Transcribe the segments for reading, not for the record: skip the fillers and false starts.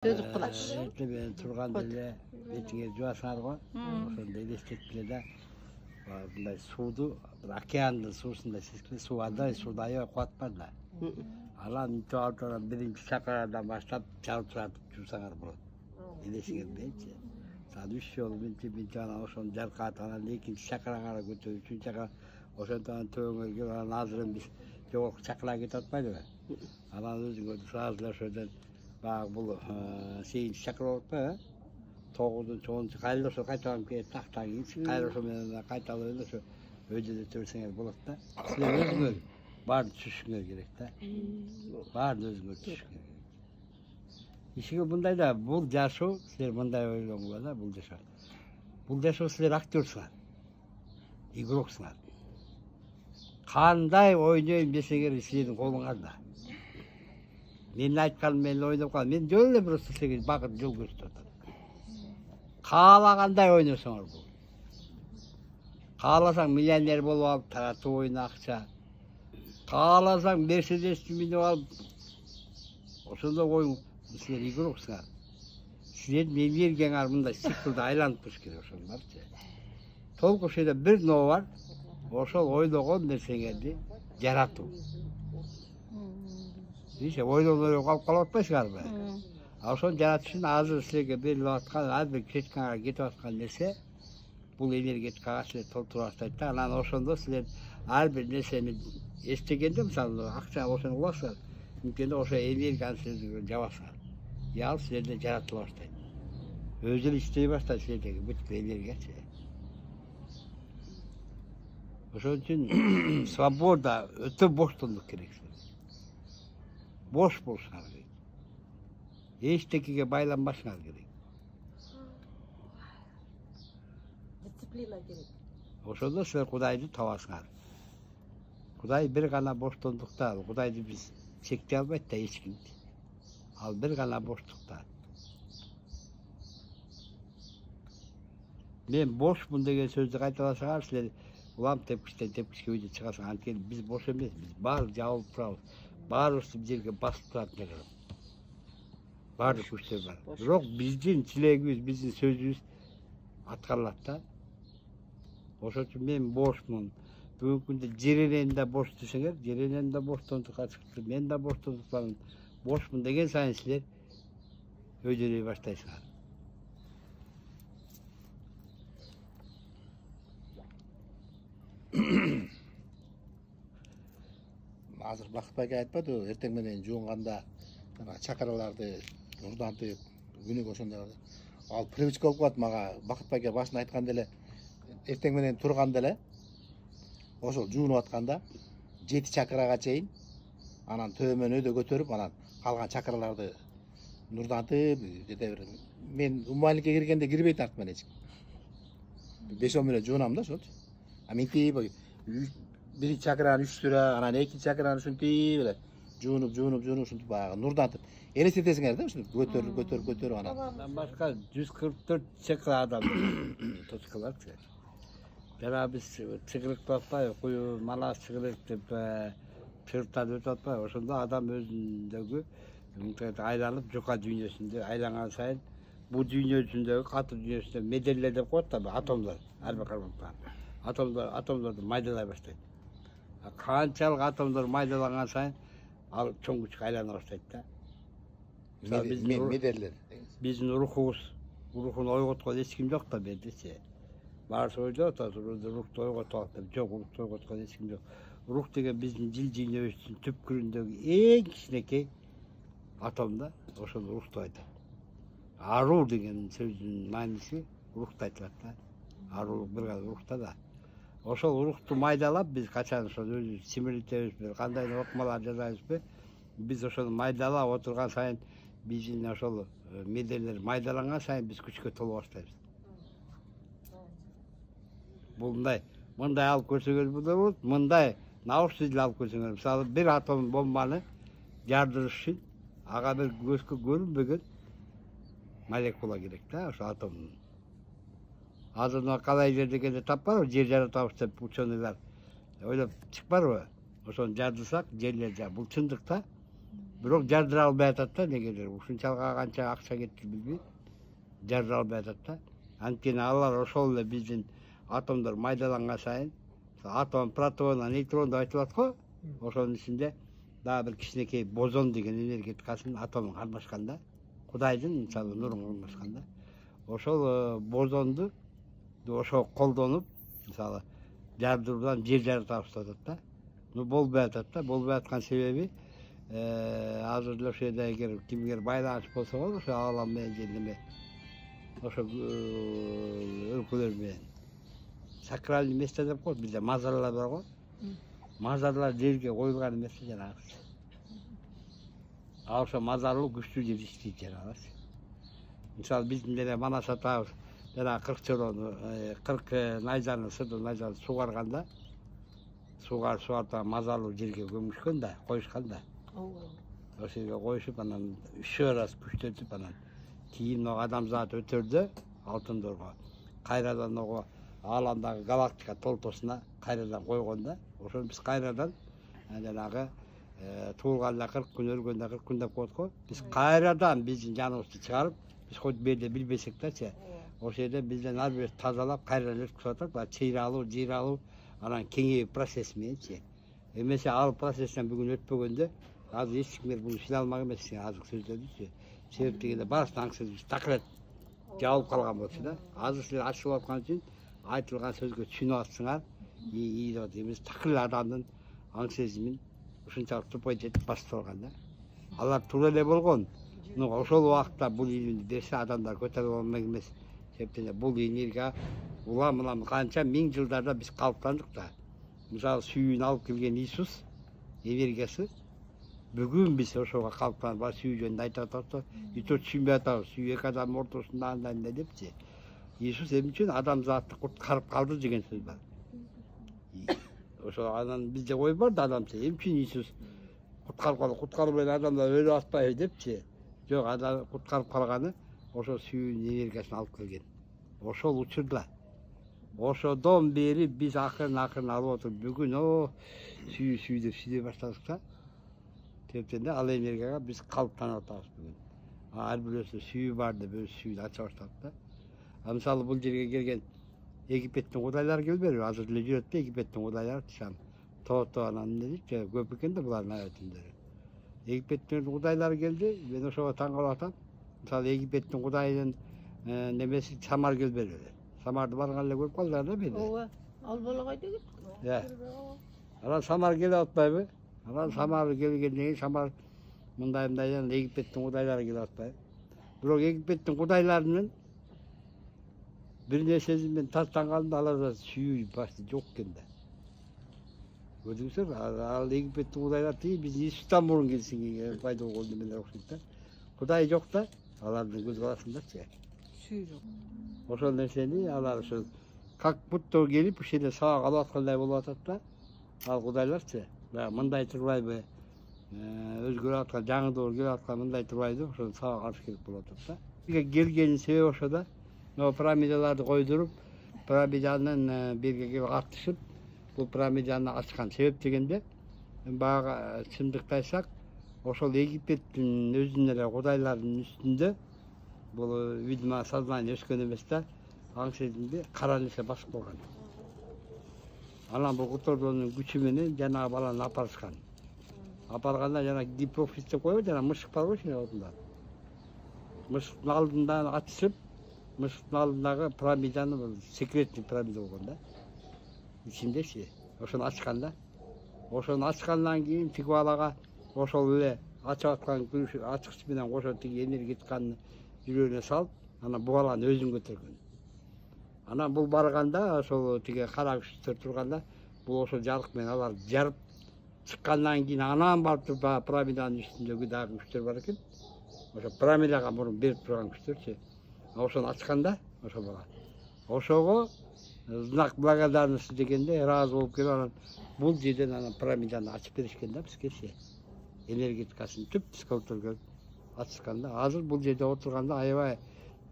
Сөзүк кылаш. Ben turgan dile betine juasar go. Ошондо элестеткиле да мындай сууду океандын суусунда сизкиле суу адай сууду аябай кубатпады да. Алан мынтип алып биринчи чакырадан баштап чалчыратып жуусаңар болот. Элесигендейчи. Саат 3 жолу мынтип анан ошону жаркатып анан экинчи чакырага көтөрүп, үчүнчү чакыра ошондон төбөңө келип анан азыр биз жогорку чакырага кетип атпайдыбы? Анан өзүңөр сразу эле ошодон баягы бул 8 чакыра болуп атпайбы? 9-10 кайра ошо кайталанып келет тактан кийин кайра ошо менен кайталап эле ошо өйдө төрсөңөр болот да. Силер өзүңөр баарын түшүшүңөр керек да. Баарын өзүңөр түшүшүңөр керек. Ишиге мындай да бул жашоо силер мындай ойлоңуңар да бул жашоо. Бул жашоо силер актёрсуңар. Игроксуңар. Кандай ойнойм десеңер силердин колуңарда. Мен айтканым менен ойноп калам. Мен жөн эле просто силерге багыт жол көрсөтүп атам. Каалагандай ойносоңор бул. Кааласаң миллионер болуп алып таратып ойна акча. Кааласаң Мерседести минип алып ошондой ойун силер игроксуңар. Силердин энергияңар мындай циклда айланып туруш керек ошондорчу. Толук ошол бир но бар. Ошол ойлогон нерсеңерди жаратуу. Иши ойлонуп калып атпайсыңарбы? Ошону жаратыш үчүн азыр силерге берилип аткан ар бир клеткаңарга кетип аткан нерсе бул энергетикага силер толтуруп баштайт да. Анан ошондо силер ар бир нерсени эстегенде мисалы акча ошону кыласыздар. Мүмкүн ошо энергияны силер жабасыңар. Ал силерде жаратыла баштайт. Өзү эле иштей баштайт силердеги бүт энергиячы. Ошон үчүн свобода өтө боштондук керек силерге. Бош болушуңар керек. Эчтекеге байланбашыңар керек. Дисциплина керек. Ошондо силер Кудайды табасыңар. Кудай бир гана боштондукта, Кудайды биз чектей албайт да эч ким. Ал бир гана боштукта. Мен бошмун деген сөздү кайталасаңар, силер улам тепкичтен тепкичке өйдө чыгасың. Анткени биз бош эмес, биз баары жабылып турабыз. Баарыбыз жерге басып турат эле. Баардык күчтөр бар. Бирок биздин тилегибиз, биздин сөзүбүз аткарылат да. Ошон үчүн мен бошмун. Бүгүнкү күндө жеренен да бош десеңер, жеренен да боштондукка чыкты. Мен да боштондуктан бошмун деген сайын силер өйдөлөй баштайсыңар. Азыр Бакыт байке айтпады, эртең менен жуунганда чакыраларды нурдантып, күнүгө ошондой ал привычка болуп калат мага. Бакыт байке башында айтканда эле эртең менен турганда эле ошол жуунуп атканда 7 чакырага чейин анан төбөмөн өйдө көтөрүп, анан калган чакыраларды нурдантып, жете бер. Мен умайливикке киргенде кирбейт артыман эч ким. 5-10 мүнөт жуунам да ошолчу. А мынтип биринчи чакыраны 3 сүрө, анан экинчи чакыраны ушинтип эле жуунуп ушинтип баягы нурдантып элестетесиңер да ушинтип көтөрүп анан. Андан башка 144 чакыра адам точкаларчы. Жана биз чыгырык деп атпайбы, куюу манас чыгырык деп чыгырыктарды өтүп атпайбы? Ошондо адам өзүндөгү айланып жука дүйнөсүндө айланган сайын бул дүйнөсүндөгү катуу дүйнөсүндө меделлер деп коет да атомдор, ар бир кармактар. Атомдорду майдалай баштайт. Канчалык атомдор майдаланган сайын ал чоң күчкө айлана баштайт да. Медерлер. Биздин рухуну ойготкон эч ким жок да бедечи. Баарысы ойлоп атат, рухту ойготот деп. Жок, рухту ойготкон эч ким жок. Рух деген биздин жил-жүйнөбүздүн түпкүрүндөгү эң кичинекей атом да, ошол рухту айтат. Аруу деген сөздүн мааниси рухта айтылат да. Аруу бир рухта да. Ошол рухту майдалап биз качан ошол өзүбүз симилитебизби, кандай окумалар жазабызбы, биз ошону майдалап отурган сайын биздин ошол меделер майдаланган сайын биз күчкө толо баштайбыз. Бул мындай алып көрсөңөр болот, мындай научный алып көрсөңөр, мисалы бир атом бомбаны жардырыш үчүн ага бир көзгө көрүнбөгөн молекула керек да, ошо атомдун. Азыр мына калай жер дегенде таппайбы, жер жаратабыз деп ученыйлар ойлоп чыкпарбы? Ошону жардырсак, жерлер бул чындык да. Бирок жардыра албай атат да негелер. Ушунчалык канча акча кетти билбейм. Жардыра албай атат да. Анткени алар ошол эле биздин атомдор майдаланган сайын атом, протон, нейтрон деп айтылат го. Ошонун ичинде дагы бир кичинекей бозон деген энергетикасын атомун кармашканда, Кудайдын мисалы нурун кармашканда, ошол бозонду ошо колдонуп, мисалы жардыруудан жер жарата баштадат да. Болбой атат да. Болбой аткан себеби азыр эле ошол жерде эгер кимгер байланыш болсо болот, ошо аалам менен же неме, ошо өлкөлөр менен сакральный место деп коет, бизде мазарлар бар го. Мазарлар жерге коюлган эмес жанагысы. А ошо мазарлуу күчтүү жер иштейт жанагысы. Мисалы биздин деле Манас атабыз жана 40 чорону, 40 найзаны, сырдын найзаны сугарганда, сугарып мазарлуу жерге көмүшкөн да, коюшкан да. Ошол жерге коюшуп, анан еще раз күчтөтүп, анан кийин адамзат өтөрдө алтындорго кайрадан ого ааламдагы галактика толтосуна кайрадан койгондо, ошол биз кайрадан жанагы туулганда 40 күн, өлгөндө 40 күн деп коет го. Биз кайрадан биздин жаныбызды чыгарып, биз хоть берде билбесек дачы, ошол жерде бизден ар бир тазалап кайрадан өткүзүп атат. Баягы чыйралуу, жыйралуу, анан кеңейүү процесс мененчи. Эмесе ал процесстен бүгүн өтпөгөндө азыр эч кимдер буну сыйлай алмак эмес азыр сөздөрдүчү. Себеп дегенде баарысы аңсыз такырет жабылып калган болчу да. Азыр силер ачылып аткан үчүн айтылган сөзгө түшүнүп атсыңар. Деп эмес такыр адамдын аң сезимин ушунчалык тупой жетип басып алган да. Алар туура эле болгон. Ошол убакта бул илимди берсе адамдар көтөрүп алмак эмес. Себептен бул энергия улам канча миң жылдарда биз калыптандык да. Мисалы сүйүүнү алып келген Иисус энергиясы бүгүн биз ошого калыптанып сүйүү жөнүндө айтып атабыз. Итө түшүнбөй атабыз. Сүйүү эки адамдын ортосунда андай депчи. Иисус эмне үчүн адамзатты куткарып калды деген сөз бар. Ошо анан бизде ой бар да адамча. Эмне үчүн Иисус куткарып менен адамдар өлүп атпайбы депчи. Жок, адам куткарып калганы ошо сүйүүнүн энергиясын алып келген. Ошол учурда ошодон бери биз акырын алып отуруп бүгүн сүйүү деп сүйдөй баштадык да. Себептен ал энергияга биз калыптанып атабыз бүгүн. Ар бирөөсү сүйүү бар деп өз сүйүүнү ача баштадык да. Мисалы бул жерге келген Египеттин кудайлары келбеди, азыр эле жүрөт да Египеттин кудайлары тышан. Тото анан эмне дейт, көп экен да булардын аятындары. Египеттин кудайлары келди, мен ошого таң калып атам. Мисалы Египеттин кудайынын немеси Самар келбеди. Самарды барган эле көрүп калдылар да беди. Ооба, ал бала кайда кетти? Анан Самар келип атпайбы? Анан Самар келгенден кийин Самар мындай Египеттин кудайлары келип атпайбы? Бирок Египеттин кудайларынын бир нерсеси мен тастангандым, аларда сүйүү башты жок экен да. Көрдүңүздөр, ал Египеттин кудайлар тиги биз Иисустан мурун келсин пайда болгон неменер окшойт да. Кудай жок да, алардын көз карашындачы. Сүйүү жок. Ошол нерсени алар ошо как будто келип ушул жерде сабак алып аткандай болуп атат да. Ал кудайларчы, баягы мындай турбайбы, өзгөрүп аткан жаңы келип аткан мындай турбайбы, ошону сабак алыш керек болуп атат да. Келгенин себеби ошо да. Пирамидаларды койдуруп, пирамиданын бирге келип артышып, бул пирамиданы ачкан себеп дегенде, баягы чындыкты айтсак, ошол Египеттин өзүнүн эле кудайларынын үстүндө бул видимо сознание өскөн эмес да, аң сезимди кара нерсе басып калган. Анан бул котордонун күчү менен жанагы баланы апарышкан. Апарганда жана гипофиз деп коебу, жана мышык бар го ичинде отунда. Мышыктын алдынан ачышып, мышыктын алдындагы пирамиданы бул секретный пирамида болгон да. Ичиндечи, ошону ачкан да. Ошону ачкандан кийин тиги балага ошол эле ачып аткан ачкыч менен кошо тиги энергетиканы жүрөгүнө салып, анан бул баланы өзүн көтөргөн. Анан бул барганда ошол тиги кара күчтөр турганда, бул ошол жарык менен алар жарып чыккандан кийин анан барып пирамиданын үстүндөгү дагы күчтөр бар экен. Ошо пирамидага мурун берип турган күчтөрчү. Ошону ачканда ошо бала. Ошого знак благодарности дегенде ыраазы болуп келип анан бул жерден анан пирамиданы ачып беришкен да бизгечи. Энергетикасын түп-түз көтөргөн ачышканда, азыр бул жерде отурганда аябай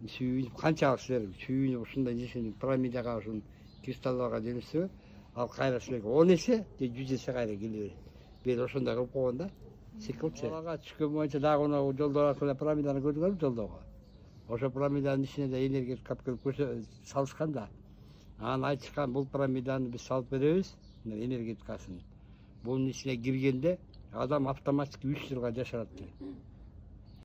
сүйүнүп, канчалык силер сүйүнүп ушундай нерсени пирамидага ушун кристалларга жөнөтсө, ал кайра силерге 10 эсе же 100 эсе кайра келе берет. Бери ошондой кылып койгон да. сикылчы. Ага түшкөн боюнча дагы мына жолдо аркылуу пирамиданы көрдүңөрбү жолдогу? Ошо пирамиданын ичине да энергия кап келип салышкан да. Анан айтышкан бул пирамиданы биз салып беребиз, энергетикасын. Bunun içine girgende adam avtomatik 3 yılga yaşarat diyor.